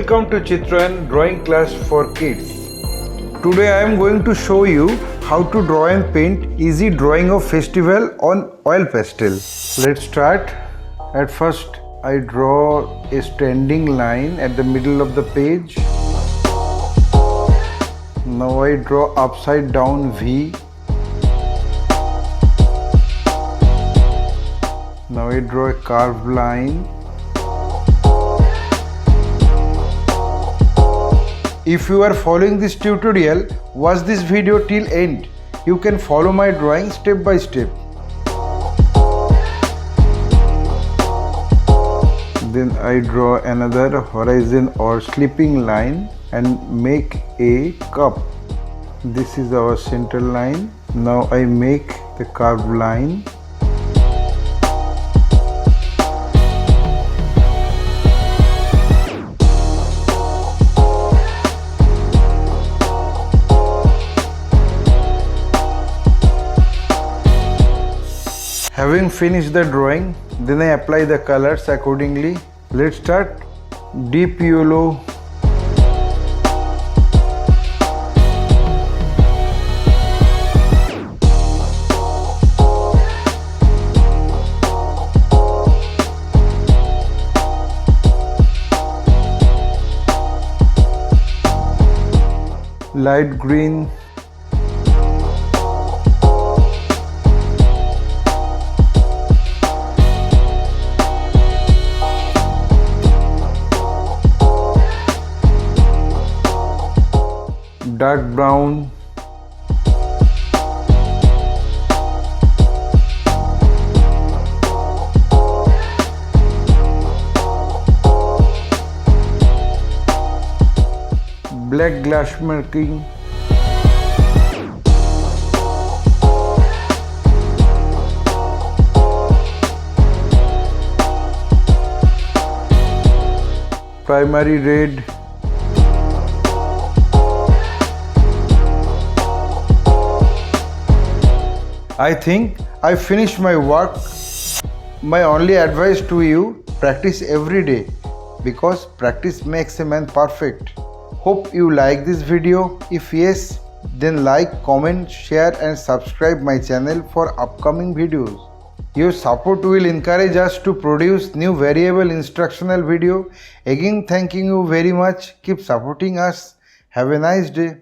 Welcome to Chitrayan drawing class for kids. Today I am going to show you how to draw and paint easy drawing of festival on oil pastel. Let's start. At first I draw a standing line at the middle of the page. Now I draw upside down V. Now I draw a curved line. If you are following this tutorial, watch this video till end. You can follow my drawing step by step. Then I draw another horizon or slipping line and make a cup. This is our center line. Now I make the curved line. Having finished the drawing, then I apply the colors accordingly. Let's start. Deep yellow, light green, dark brown, black glass marking, primary red, I think I finished my work. My only advice to you, practice every day because practice makes a man perfect. Hope you like this video. If yes, then like, comment, share and subscribe my channel for upcoming videos. Your support will encourage us to produce new variable instructional video. Again, thanking you very much. Keep supporting us. Have a nice day.